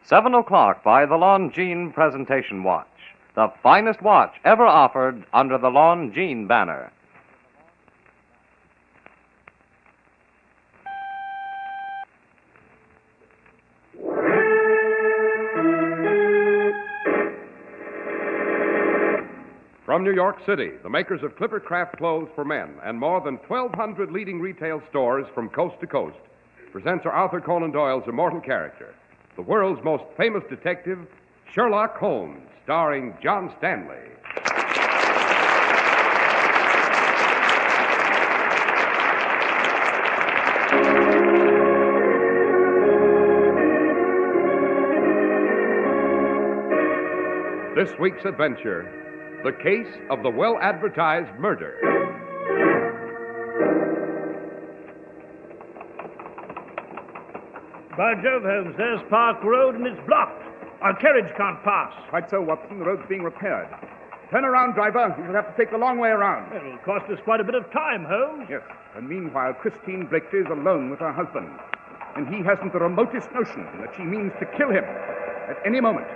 7 o'clock by the Longines Presentation Watch. The finest watch ever offered under the Longines banner. From New York City, the makers of Clippercraft clothes for men and more than 1,200 leading retail stores from coast to coast presents Arthur Conan Doyle's immortal character, the world's most famous detective, Sherlock Holmes, starring John Stanley. This week's adventure, the case of the well-advertised murder. By Jove, Holmes, there's Park Road and it's blocked. Our carriage can't pass. Quite so, Watson. The road's being repaired. Turn around, driver. You will have to take the long way around. It'll cost us quite a bit of time, Holmes. Yes, and meanwhile, Christine Blakely is alone with her husband. And he hasn't the remotest notion that she means to kill him at any moment.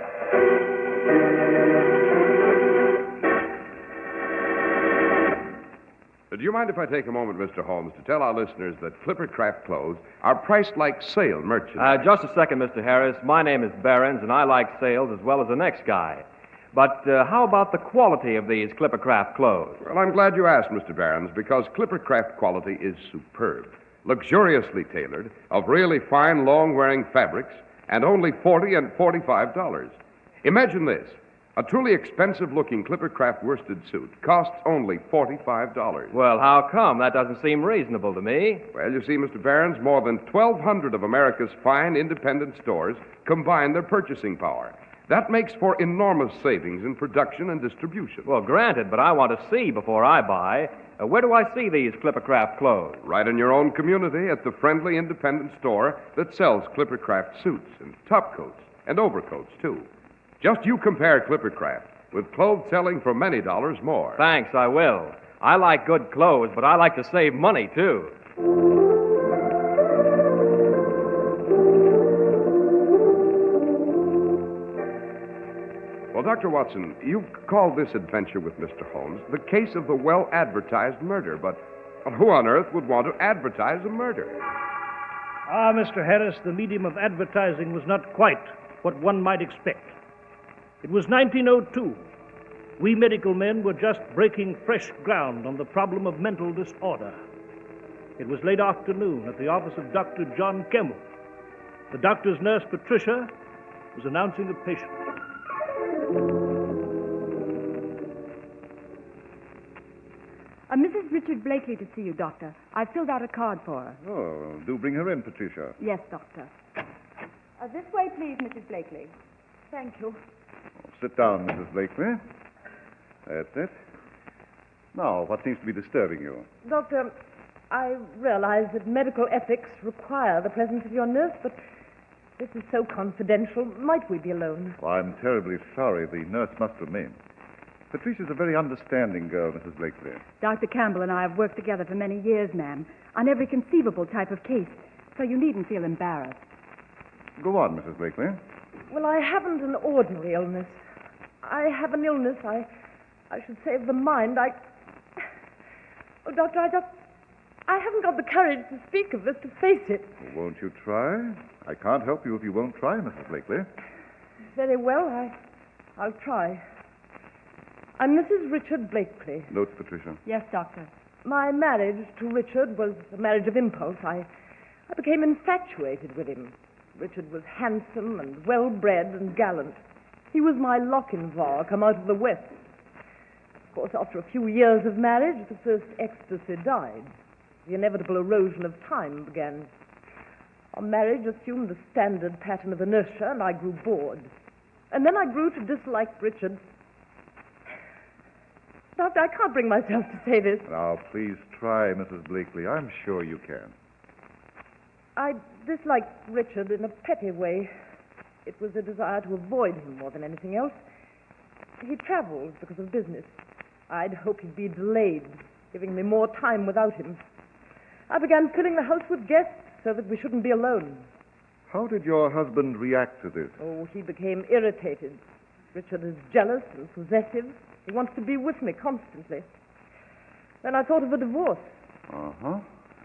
Do you mind if I take a moment, Mr. Holmes, to tell our listeners that Clippercraft clothes are priced like sale merchandise? Just a second, Mr. Harris. My name is Behrens, and I like sales as well as the next guy. But how about the quality of these Clippercraft clothes? Well, I'm glad you asked, Mr. Behrens, because Clippercraft quality is superb. Luxuriously tailored, of really fine, long-wearing fabrics, and only $40 and $45. Imagine this. A truly expensive-looking Clippercraft worsted suit costs only $45. Well, how come? That doesn't seem reasonable to me. Well, you see, Mr. Behrens, more than 1,200 of America's fine independent stores combine their purchasing power. That makes for enormous savings in production and distribution. Well, granted, but I want to see before I buy. Where do I see these Clippercraft clothes? Right in your own community at the friendly independent store that sells Clippercraft suits and topcoats and overcoats, too. Just you compare Clippercraft with clothes selling for many dollars more. Thanks, I will. I like good clothes, but I like to save money, too. Well, Dr. Watson, you've called this adventure with Mr. Holmes the case of the well-advertised murder, but who on earth would want to advertise a murder? Ah, Mr. Harris, the medium of advertising was not quite what one might expect. It was 1902. We medical men were just breaking fresh ground on the problem of mental disorder. It was late afternoon at the office of Dr. John Kemmel. The doctor's nurse, Patricia, was announcing a patient. Mrs. Richard Blakely to see you, Doctor. I filled out a card for her. Oh, do bring her in, Patricia. Yes, Doctor. This way, please, Mrs. Blakely. Thank you. Sit down, Mrs. Blakely. That's it. Now, what seems to be disturbing you? Doctor, I realize that medical ethics require the presence of your nurse, but this is so confidential. Might we be alone? Well, I'm terribly sorry. The nurse must remain. Patricia's a very understanding girl, Mrs. Blakely. Dr. Campbell and I have worked together for many years, ma'am, on every conceivable type of case, so you needn't feel embarrassed. Go on, Mrs. Blakely. Well, I haven't an ordinary illness. I have an illness, I should say, of the mind. Oh, Doctor, I haven't got the courage to speak of this, to face it. Well, won't you try? I can't help you if you won't try, Mrs. Blakely. Very well, I'll try. I'm Mrs. Richard Blakely. Notes, Patricia. Yes, Doctor. My marriage to Richard was a marriage of impulse. I became infatuated with him. Richard was handsome and well-bred and gallant. He was my Lochinvar come out of the West. Of course, after a few years of marriage, the first ecstasy died. The inevitable erosion of time began. Our marriage assumed the standard pattern of inertia, and I grew bored. And then I grew to dislike Richard. Doctor, I can't bring myself to say this. Now, please try, Mrs. Blakely. I'm sure you can. I disliked Richard in a petty way. It was a desire to avoid him more than anything else. He traveled because of business. I'd hoped he'd be delayed, giving me more time without him. I began filling the house with guests so that we shouldn't be alone. How did your husband react to this? Oh, he became irritated. Richard is jealous and possessive. He wants to be with me constantly. Then I thought of a divorce. Uh-huh.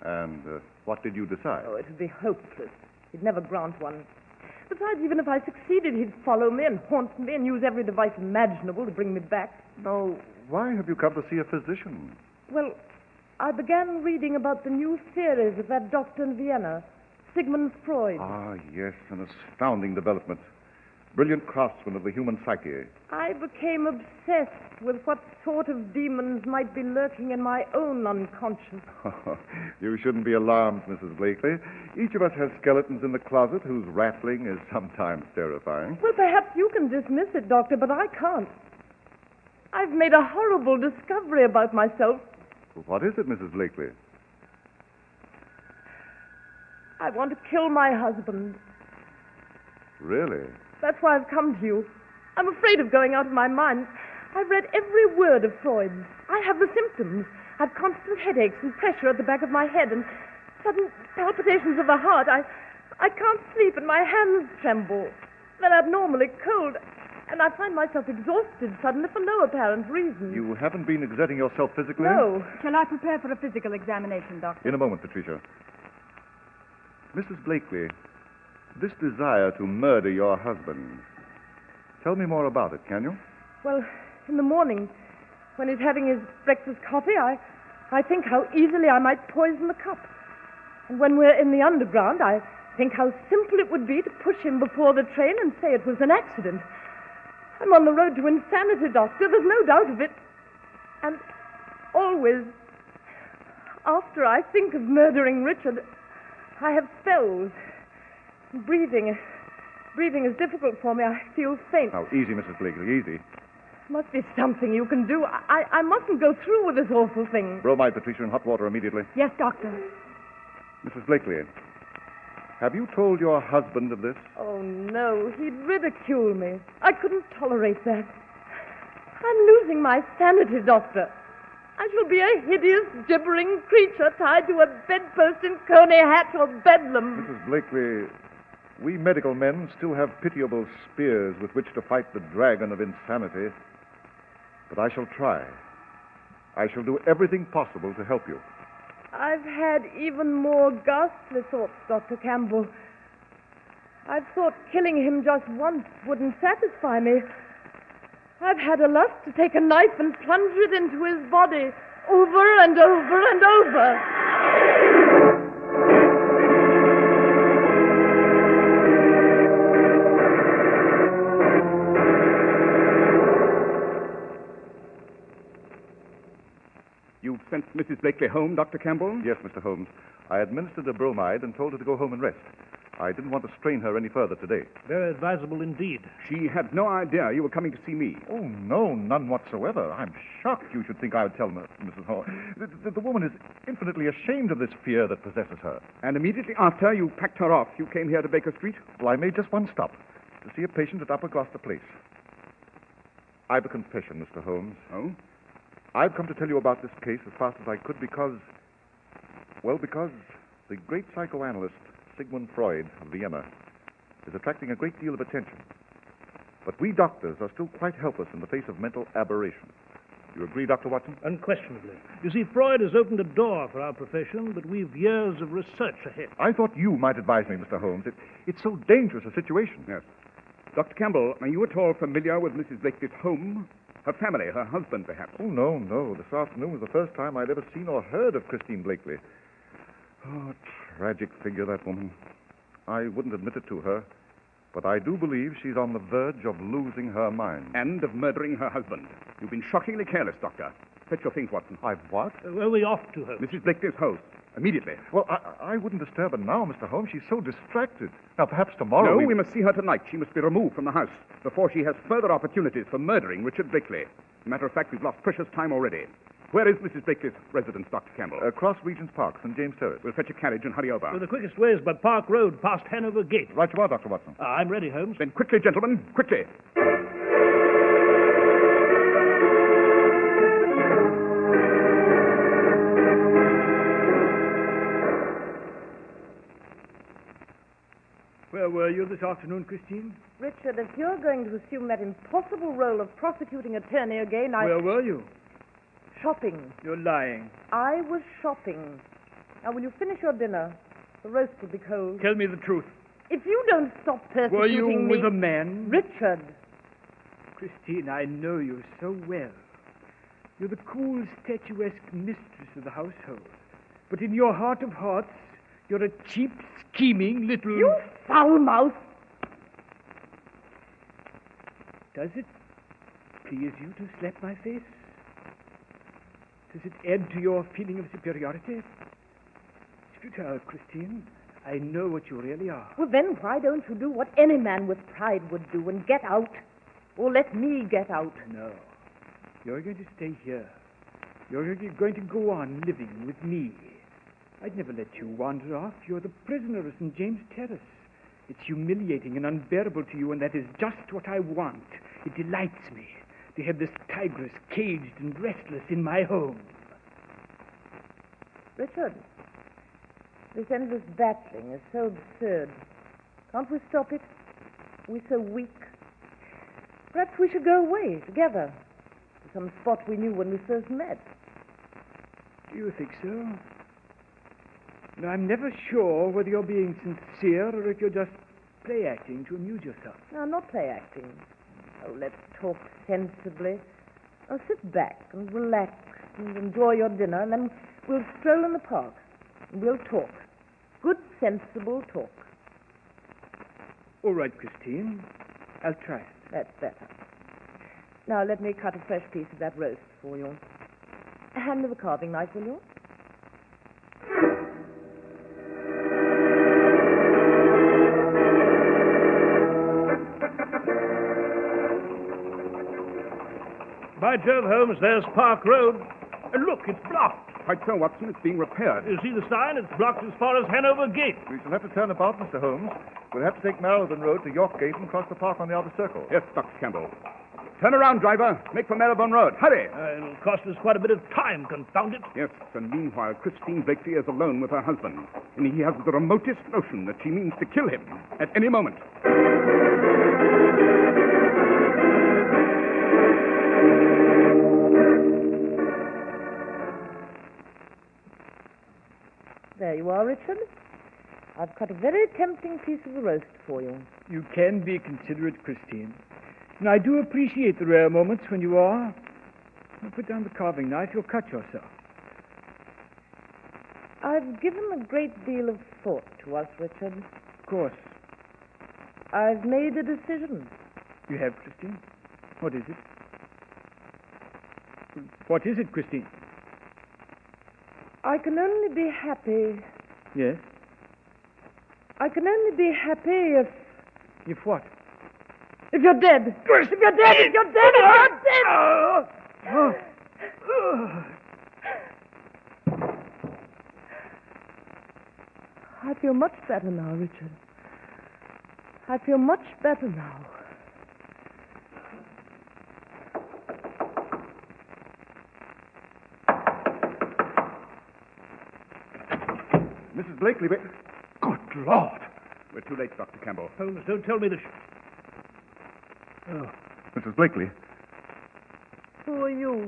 And what did you decide? Oh, it would be hopeless. He'd never grant one. Besides, even if I succeeded, he'd follow me and haunt me and use every device imaginable to bring me back. Now, why have you come to see a physician? Well, I began reading about the new theories of that doctor in Vienna, Sigmund Freud. Ah, yes, an astounding development. Brilliant craftsman of the human psyche. I became obsessed with what sort of demons might be lurking in my own unconscious. You shouldn't be alarmed, Mrs. Blakely. Each of us has skeletons in the closet whose rattling is sometimes terrifying. Well, perhaps you can dismiss it, Doctor, but I can't. I've made a horrible discovery about myself. What is it, Mrs. Blakely? I want to kill my husband. Really? That's why I've come to you. I'm afraid of going out of my mind. I've read every word of Freud's. I have the symptoms. I've constant headaches and pressure at the back of my head and sudden palpitations of the heart. I can't sleep and my hands tremble. They're abnormally cold. And I find myself exhausted suddenly for no apparent reason. You haven't been exerting yourself physically? No. Shall I prepare for a physical examination, Doctor? In a moment, Patricia. Mrs. Blakely, this desire to murder your husband, tell me more about it, can you? Well, in the morning, when he's having his breakfast coffee, I think how easily I might poison the cup. And when we're in the underground, I think how simple it would be to push him before the train and say it was an accident. I'm on the road to insanity, Doctor. There's no doubt of it. And always, after I think of murdering Richard, I have spells. Breathing is difficult for me. I feel faint. Now, easy, Mrs. Blakely, easy. Must be something you can do. I mustn't go through with this awful thing. Bromide, Patricia, and hot water immediately. Yes, Doctor. Mrs. Blakely, have you told your husband of this? Oh, no. He'd ridicule me. I couldn't tolerate that. I'm losing my sanity, Doctor. I shall be a hideous, gibbering creature tied to a bedpost in Coney Hatch or Bedlam. Mrs. Blakely, we medical men still have pitiable spears with which to fight the dragon of insanity. But I shall try. I shall do everything possible to help you. I've had even more ghastly thoughts, Dr. Campbell. I've thought killing him just once wouldn't satisfy me. I've had a lust to take a knife and plunge it into his body over and over and over. You've sent Mrs. Blakely home, Dr. Campbell? Yes, Mr. Holmes. I administered a bromide and told her to go home and rest. I didn't want to strain her any further today. Very advisable indeed. She had no idea you were coming to see me. Oh, no, none whatsoever. I'm shocked you should think I would tell Mrs. Holmes. The woman is infinitely ashamed of this fear that possesses her. And immediately after you packed her off, you came here to Baker Street? Well, I made just one stop to see a patient at Upper Gloucester Place. I've a confession, Mr. Holmes. Oh? I've come to tell you about this case as fast as I could because the great psychoanalyst Sigmund Freud of Vienna is attracting a great deal of attention. But we doctors are still quite helpless in the face of mental aberration. You agree, Dr. Watson? Unquestionably. You see, Freud has opened a door for our profession, but we've years of research ahead. I thought you might advise me, Mr. Holmes. It's so dangerous a situation. Yes. Dr. Campbell, are you at all familiar with Mrs. Blakely's home? Her family, her husband, perhaps? Oh, no. This afternoon was the first time I'd ever seen or heard of Christine Blakely. Oh, tragic figure, that woman. I wouldn't admit it to her, but I do believe she's on the verge of losing her mind. And of murdering her husband. You've been shockingly careless, Doctor. Fetch your things, Watson. I've what? Where are we off to, Holmes? Mrs. Blakely's house. Immediately. Well, I wouldn't disturb her now, Mr. Holmes. She's so distracted. Now, perhaps tomorrow No, we must see her tonight. She must be removed from the house before she has further opportunities for murdering Richard Blakely. Matter of fact, we've lost precious time already. Where is Mrs. Blakely's residence, Dr. Campbell? Across Regent's Park, St. James Terrace. We'll fetch a carriage and hurry over. Well, the quickest way is by Park Road, past Hanover Gate. Right you are, Dr. Watson. I'm ready, Holmes. Then quickly, gentlemen, quickly. were you this afternoon, Christine? Richard, if you're going to assume that impossible role of prosecuting attorney again, Where were you? Shopping. You're lying. I was shopping. Now, will you finish your dinner? The roast will be cold. Tell me the truth. If you don't stop persecuting Were you me... with a man? Richard. Christine, I know you so well. You're the cool, statuesque mistress of the household. But in your heart of hearts, you're a cheap, scheming little... You foul mouth! Does it please you to slap my face? Does it add to your feeling of superiority? Spit out, Christine. I know what you really are. Well, then why don't you do what any man with pride would do and get out? Or let me get out? No. You're going to stay here. You're going to go on living with me. I'd never let you wander off. You're the prisoner of St. James Terrace. It's humiliating and unbearable to you, and that is just what I want. It delights me to have this tigress caged and restless in my home. Richard, this endless battling is so absurd. Can't we stop it? We're so weak. Perhaps we should go away together to some spot we knew when we first met. Do you think so? No, I'm never sure whether you're being sincere or if you're just play-acting to amuse yourself. No, I'm not play-acting. Oh, let's talk sensibly. Now, sit back and relax and enjoy your dinner, and then we'll stroll in the park. And we'll talk. Good, sensible talk. All right, Christine. I'll try it. That's better. Now, let me cut a fresh piece of that roast for you. Hand me the carving knife, will you? By Jove, Holmes, there's Park Road. And look, it's blocked. Quite so, Watson. It's being repaired. You see the sign? It's blocked as far as Hanover Gate. We shall have to turn about, Mr. Holmes. We'll have to take Marylebone Road to York Gate and cross the park on the outer circle. Yes, Dr. Campbell. Turn around, driver. Make for Marylebone Road. Hurry! It'll cost us quite a bit of time, confound it. Yes, and meanwhile, Christine Blakely is alone with her husband, and he has the remotest notion that she means to kill him at any moment. There you are, Richard. I've cut a very tempting piece of the roast for you. You can be considerate, Christine. And I do appreciate the rare moments when you are. Now put down the carving knife. You'll cut yourself. I've given a great deal of thought to us, Richard. Of course. I've made a decision. You have, Christine? What is it? What is it, Christine? I can only be happy. Yes? I can only be happy if... If what? If you're dead. If you're dead, if you're dead, if you're dead. I feel much better now, Richard. I feel much better now. Mrs. Blakely, good Lord! We're too late, Dr. Campbell. Holmes, don't tell me the... Mrs. Blakely, Who are you?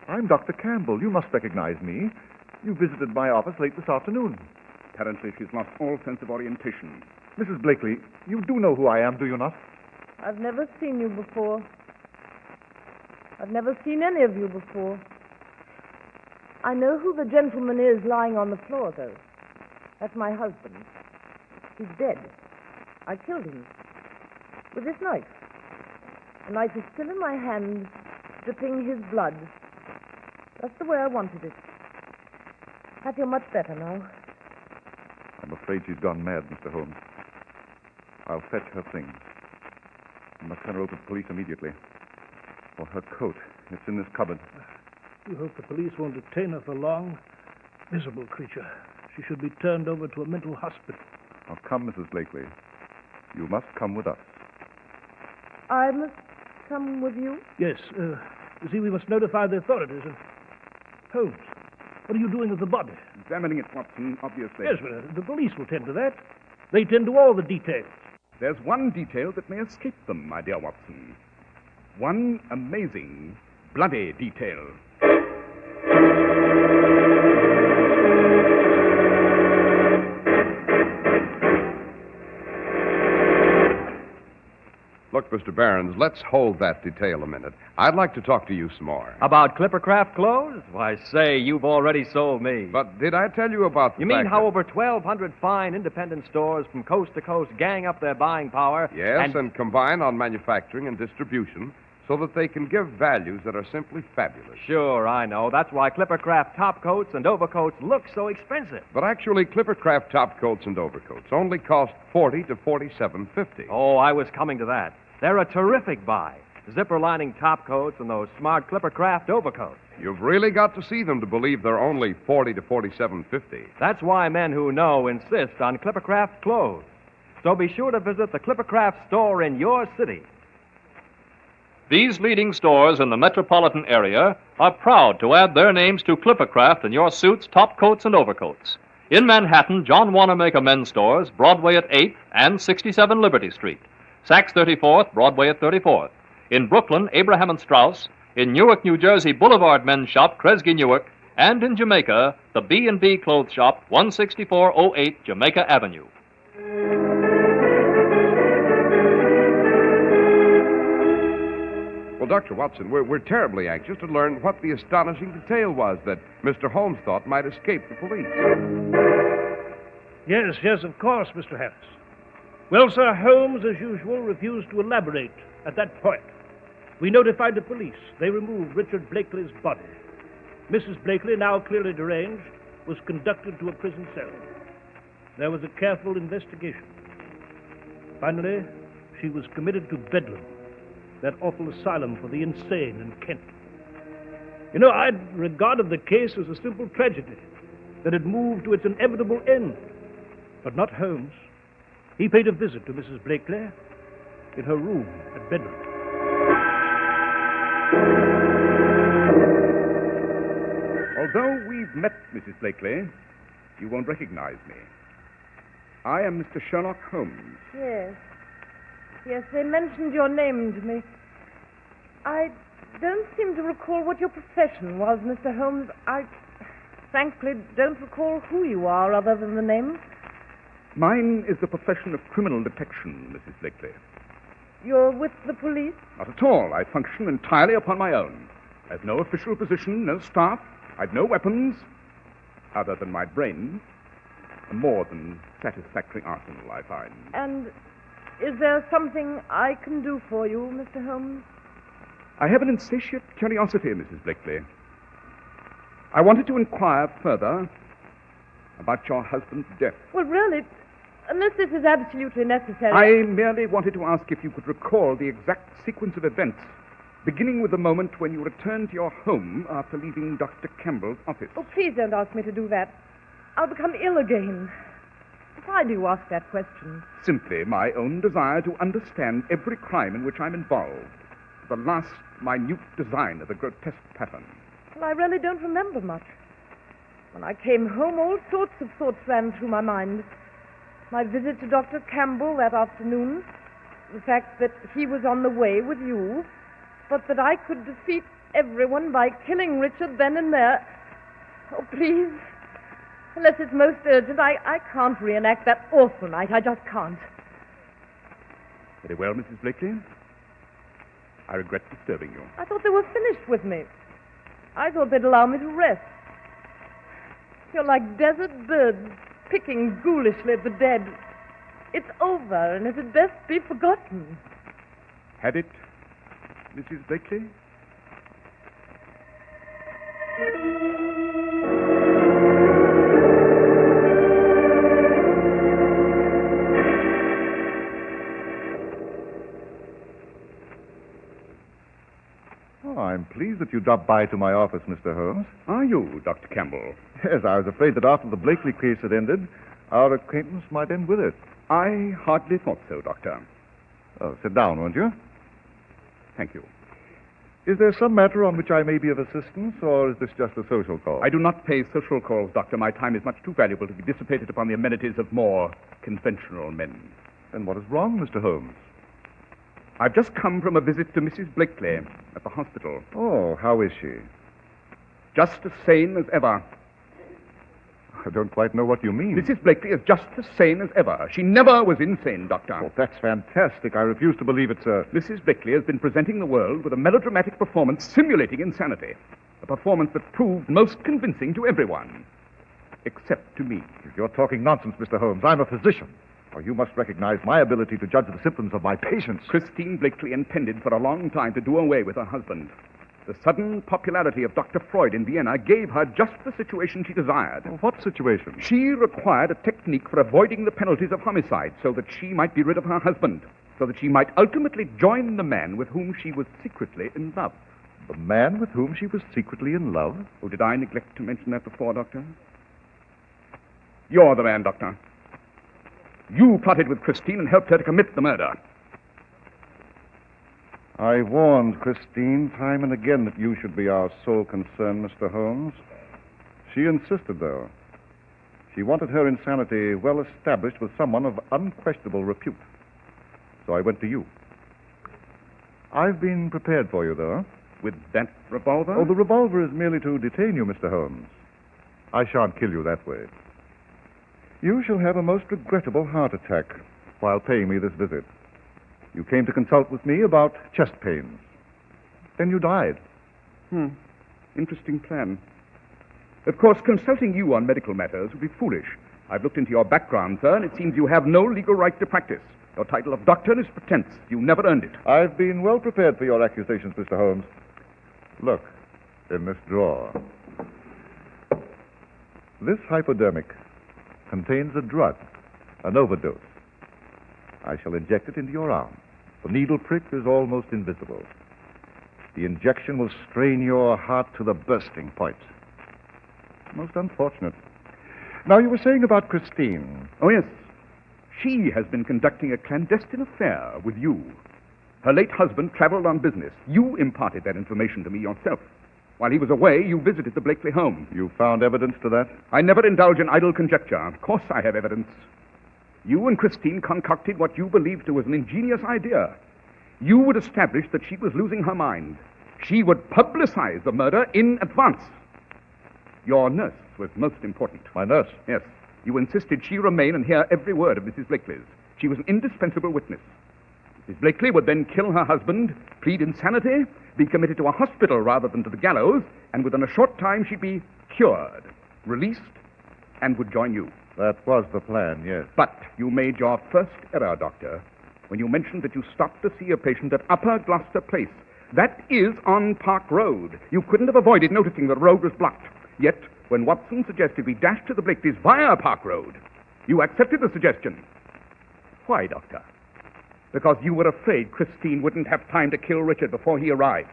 I'm Dr. Campbell. You must recognize me. You visited my office late this afternoon. Apparently, she's lost all sense of orientation. Mrs. Blakely, you do know who I am, do you not? I've never seen you before. I've never seen any of you before. I know who the gentleman is lying on the floor, though. That's my husband. He's dead. I killed him. With this knife. The knife is still in my hand, dripping his blood. Just the way I wanted it. I feel much better now. I'm afraid she's gone mad, Mr. Holmes. I'll fetch her things. I must send her over to the police immediately. Or her coat. It's in this cupboard. We hope the police won't detain her for long. Miserable creature. She should be turned over to a mental hospital. Now, come, Mrs. Blakely. You must come with us. I must come with you? Yes, you see, we must notify the authorities. And Holmes, what are you doing with the body? Examining it, Watson, obviously. Yes, well, the police will tend to that. They tend to all the details. There's one detail that may escape them, my dear Watson. One amazing, bloody detail. Look, Mr. Barons, let's hold that detail a minute. I'd like to talk to you some more. About Clippercraft clothes? Why, say, you've already sold me. But did I tell you about the You mean fact how that- over 1,200 fine independent stores from coast to coast gang up their buying power? Yes, and combine on manufacturing and distribution so that they can give values that are simply fabulous. Sure, I know. That's why Clippercraft top coats and overcoats look so expensive. But actually, Clippercraft top coats and overcoats only cost $40 to $47.50. Oh, I was coming to that. They're a terrific buy. Zipper lining top coats and those smart Clippercraft overcoats. You've really got to see them to believe they're only $40 to $47.50. That's why men who know insist on Clippercraft clothes. So be sure to visit the Clippercraft store in your city. These leading stores in the metropolitan area are proud to add their names to Clippercraft in your suits, top coats, and overcoats. In Manhattan, John Wanamaker Men's Stores, Broadway at 8th and 67 Liberty Street. Saks 34th, Broadway at 34th. In Brooklyn, Abraham and Strauss. In Newark, New Jersey, Boulevard Men's Shop, Kresge Newark. And in Jamaica, the B&B Clothes Shop, 16408 Jamaica Avenue. Well, Dr. Watson, we're terribly anxious to learn what the astonishing detail was that Mr. Holmes thought might escape the police. Yes, of course, Mr. Harris. Well, sir, Holmes, as usual, refused to elaborate at that point. We notified the police. They removed Richard Blakely's body. Mrs. Blakely, now clearly deranged, was conducted to a prison cell. There was a careful investigation. Finally, she was committed to Bedlam, that awful asylum for the insane in Kent. You know, I'd regarded the case as a simple tragedy that had moved to its inevitable end. But not Holmes. He paid a visit to Mrs. Blakely in her room at Bedlam. Although we've met, Mrs. Blakely, you won't recognize me. I am Mr. Sherlock Holmes. Yes, they mentioned your name to me. I don't seem to recall what your profession was, Mr. Holmes. I frankly don't recall who you are other than the name. Mine is the profession of criminal detection, Mrs. Blakely. You're with the police? Not at all. I function entirely upon my own. I've no official position, no staff. I've no weapons, other than my brain. A more than satisfactory arsenal, I find. And is there something I can do for you, Mr. Holmes? I have an insatiate curiosity, Mrs. Blakely. I wanted to inquire further about your husband's death. Well, really, unless this is absolutely necessary. I merely wanted to ask if you could recall the exact sequence of events, beginning with the moment when you returned to your home after leaving Dr. Campbell's office. Oh, please don't ask me to do that. I'll become ill again. Why do you ask that question? Simply my own desire to understand every crime in which I'm involved. The last minute design of the grotesque pattern. Well, I really don't remember much. When I came home, all sorts of thoughts ran through my mind. My visit to Dr. Campbell that afternoon, the fact that he was on the way with you, but that I could defeat everyone by killing Richard then and there. Oh, please, unless it's most urgent, I can't reenact that awful night. I just can't. Very well, Mrs. Blakely. I regret disturbing you. I thought they were finished with me. I thought they'd allow me to rest. You're like desert birds picking ghoulishly at the dead. It's over, and it had best be forgotten. Had it, Mrs. Blakely? Oh, I'm pleased that you dropped by to my office, Mr. Holmes. Are you, Dr. Campbell? Yes, I was afraid that after the Blakely case had ended, our acquaintance might end with it. I hardly thought so, Doctor. Oh, sit down, won't you? Thank you. Is there some matter on which I may be of assistance, or is this just a social call? I do not pay social calls, Doctor. My time is much too valuable to be dissipated upon the amenities of more conventional men. Then what is wrong, Mr. Holmes? I've just come from a visit to Mrs. Blakely at the hospital. Oh, how is she? Just as sane as ever. I don't quite know what you mean. Mrs. Blakely is just as sane as ever. She never was insane, Doctor. Oh, that's fantastic. I refuse to believe it, sir. Mrs. Blakely has been presenting the world with a melodramatic performance simulating insanity. A performance that proved most convincing to everyone. Except to me. You're talking nonsense, Mr. Holmes. I'm a physician. Or you must recognize my ability to judge the symptoms of my patients. Christine Blakely intended for a long time to do away with her husband. The sudden popularity of Dr. Freud in Vienna gave her just the situation she desired. Oh, what situation? She required a technique for avoiding the penalties of homicide so that she might be rid of her husband, so that she might ultimately join the man with whom she was secretly in love. The man with whom she was secretly in love? Oh, did I neglect to mention that before, Doctor? You're the man, Doctor. You plotted with Christine and helped her to commit the murder. I warned Christine time and again that you should be our sole concern, Mr. Holmes. She insisted, though. She wanted her insanity well established with someone of unquestionable repute. So I went to you. I've been prepared for you, though. With that revolver? Oh, the revolver is merely to detain you, Mr. Holmes. I shan't kill you that way. You shall have a most regrettable heart attack while paying me this visit. You came to consult with me about chest pains. Then you died. Interesting plan. Of course, consulting you on medical matters would be foolish. I've looked into your background, sir, and it seems you have no legal right to practice. Your title of doctor is pretense. You never earned it. I've been well prepared for your accusations, Mr. Holmes. Look, in this drawer. This hypodermic contains a drug, an overdose. I shall inject it into your arm. The needle prick is almost invisible. The injection will strain your heart to the bursting point. Most unfortunate. Now, you were saying about Christine. Oh, yes. She has been conducting a clandestine affair with you. Her late husband traveled on business. You imparted that information to me yourself. While he was away, you visited the Blakely home. You found evidence to that? I never indulge in idle conjecture. Of course I have evidence. You and Christine concocted what you believed was an ingenious idea. You would establish that she was losing her mind. She would publicize the murder in advance. Your nurse was most important. My nurse? Yes. You insisted she remain and hear every word of Mrs. Blakely's. She was an indispensable witness. Mrs. Blakely would then kill her husband, plead insanity, be committed to a hospital rather than to the gallows, and within a short time she'd be cured, released, and would join you. That was the plan, yes. But you made your first error, Doctor, when you mentioned that you stopped to see a patient at Upper Gloucester Place. That is on Park Road. You couldn't have avoided noticing the road was blocked. Yet, when Watson suggested we dash to the Blakely's via Park Road, you accepted the suggestion. Why, Doctor? Because you were afraid Christine wouldn't have time to kill Richard before he arrived.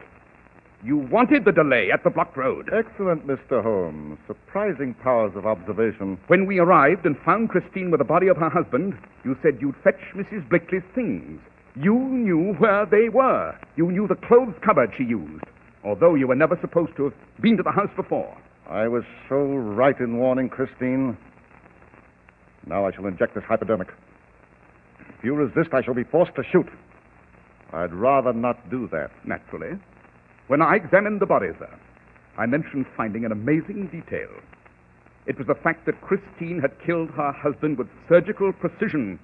You wanted the delay at the blocked road. Excellent, Mr. Holmes. Surprising powers of observation. When we arrived and found Christine with the body of her husband, you said you'd fetch Mrs. Blakely's things. You knew where they were. You knew the clothes cupboard she used, although you were never supposed to have been to the house before. I was so right in warning Christine. Now I shall inject this hypodermic. If you resist, I shall be forced to shoot. I'd rather not do that. Naturally. When I examined the body, sir, I mentioned finding an amazing detail. It was the fact that Christine had killed her husband with surgical precision.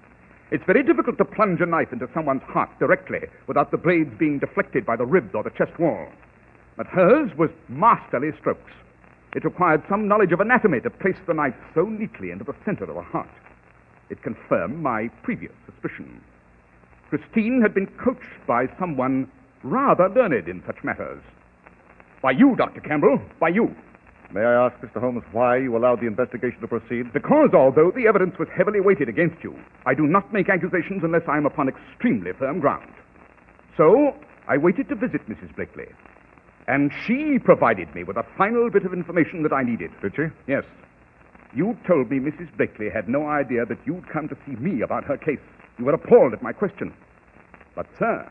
It's very difficult to plunge a knife into someone's heart directly without the blades being deflected by the ribs or the chest wall. But hers was masterly strokes. It required some knowledge of anatomy to place the knife so neatly into the center of the heart. It confirmed my previous suspicion. Christine had been coached by someone rather learned in such matters. By you, Dr. Campbell, by you. May I ask, Mr. Holmes, why you allowed the investigation to proceed? Because although the evidence was heavily weighted against you, I do not make accusations unless I am upon extremely firm ground. So, I waited to visit Mrs. Blakely. And she provided me with a final bit of information that I needed. Did she? Yes. You told me Mrs. Blakely had no idea that you'd come to see me about her case. You were appalled at my question. But, sir,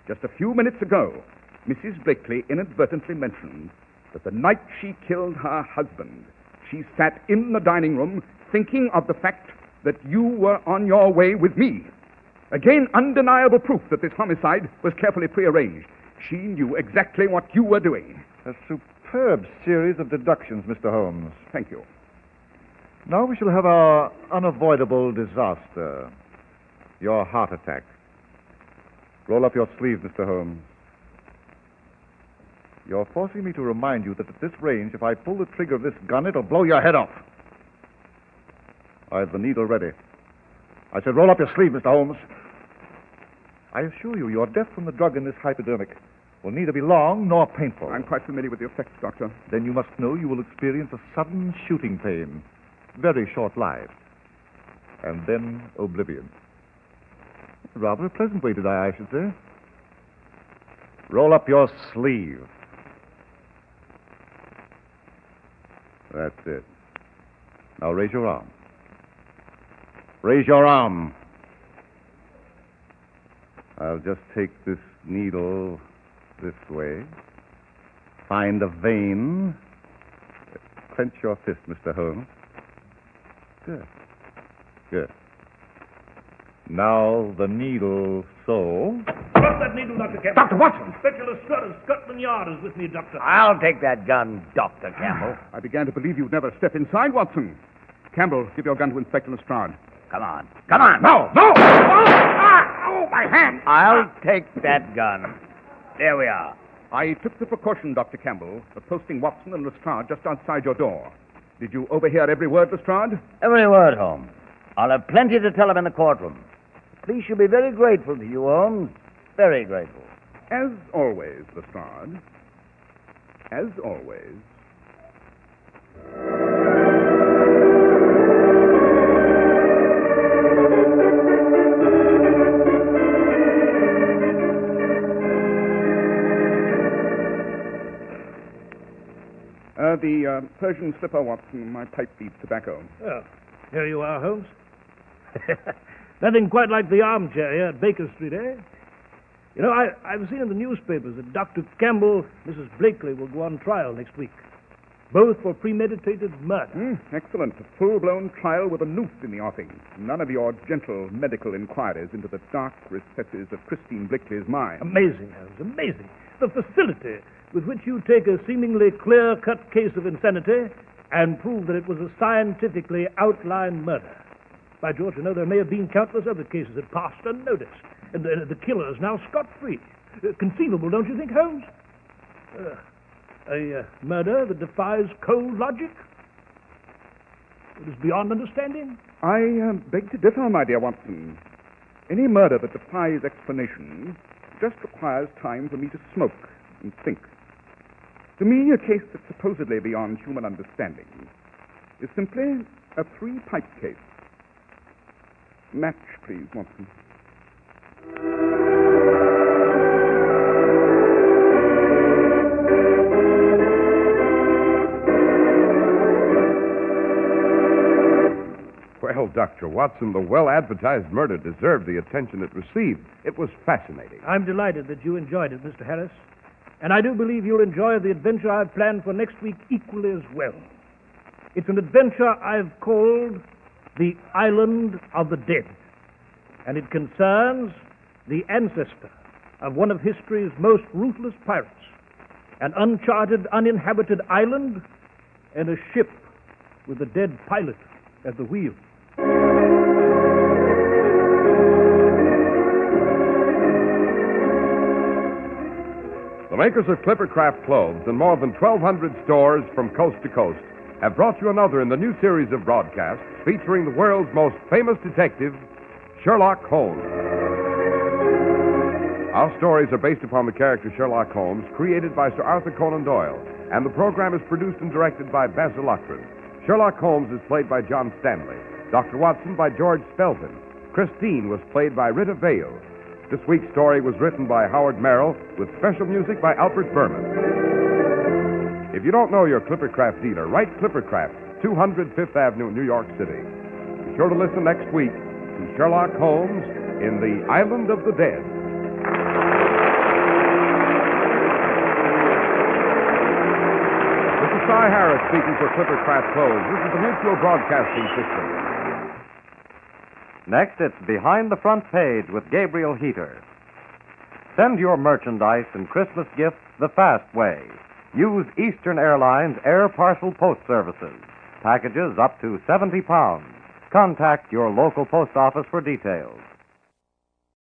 just a few minutes ago, Mrs. Blakely inadvertently mentioned that the night she killed her husband, she sat in the dining room thinking of the fact that you were on your way with me. Again, undeniable proof that this homicide was carefully prearranged. She knew exactly what you were doing. A superb series of deductions, Mr. Holmes. Thank you. Now we shall have our unavoidable disaster. Your heart attack. Roll up your sleeve, Mr. Holmes. You're forcing me to remind you that at this range, if I pull the trigger of this gun, it'll blow your head off. I have the needle ready. I said roll up your sleeve, Mr. Holmes. I assure you, your death from the drug in this hypodermic will neither be long nor painful. I'm quite familiar with the effects, Doctor. Then you must know you will experience a sudden shooting pain, very short-lived, and then oblivion. Rather a pleasant way to die, I should say. Roll up your sleeve. That's it. Now raise your arm. Raise your arm. I'll just take this needle this way. Find a vein. Clench your fist, Mr. Holmes. Good. Good. Now the needle so. Drop that needle, Dr. Campbell. Dr. Watson! Inspector Lestrade of Scotland Yard is with me, Doctor. I'll take that gun, Dr. Campbell. I began to believe you'd never step inside, Watson. Campbell, give your gun to Inspector Lestrade. Come on. Come on. No! No! Oh, my hand! I'll take that gun. There we are. I took the precaution, Dr. Campbell, of posting Watson and Lestrade just outside your door. Did you overhear every word, Lestrade? Every word, Holmes. I'll have plenty to tell him in the courtroom. The police should be very grateful to you, Holmes. Very grateful. As always, Lestrade. As always. The Persian slipper, Watson. My pipe beats tobacco. Oh, here you are, Holmes. Nothing quite like the armchair here at Baker Street, eh? You know, I've seen in the newspapers that Dr. Campbell, Mrs. Blakely will go on trial next week. Both for premeditated murder. Excellent. A full-blown trial with a noose in the offing. None of your gentle medical inquiries into the dark recesses of Christine Blakely's mind. Amazing, Holmes, amazing. The facility with which you take a seemingly clear-cut case of insanity and prove that it was a scientifically outlined murder. By George, you know, there may have been countless other cases that passed unnoticed, and the killer is now scot-free. Conceivable, don't you think, Holmes? A murder that defies cold logic? It is beyond understanding? I beg to differ, my dear Watson. Any murder that defies explanation just requires time for me to smoke and think. To me, a case that's supposedly beyond human understanding is simply a three-pipe case. Match, please, Watson. Well, Dr. Watson, the well-advertised murder deserved the attention it received. It was fascinating. I'm delighted that you enjoyed it, Mr. Harris. And I do believe you'll enjoy the adventure I've planned for next week equally as well. It's an adventure I've called The Island of the Dead. And it concerns the ancestor of one of history's most ruthless pirates, an uncharted, uninhabited island, and a ship with a dead pilot at the wheel. The makers of Clippercraft clothes and more than 1,200 stores from coast to coast have brought you another in the new series of broadcasts featuring the world's most famous detective, Sherlock Holmes. Our stories are based upon the character Sherlock Holmes, created by Sir Arthur Conan Doyle, and the program is produced and directed by Basil Loughlin. Sherlock Holmes is played by John Stanley, Dr. Watson by George Spelvin. Christine was played by Rita Vale. This week's story was written by Howard Merrill with special music by Albert Berman. If you don't know your Clippercraft dealer, write Clippercraft, 200 Fifth Avenue, New York City. Be sure to listen next week to Sherlock Holmes in the Island of the Dead. This is Cy Harris speaking for Clippercraft Clothes. This is the Mutual Broadcasting System. Next, it's Behind the Front Page with Gabriel Heater. Send your merchandise and Christmas gifts the fast way. Use Eastern Airlines Air Parcel Post Services. Packages up to 70 pounds. Contact your local post office for details.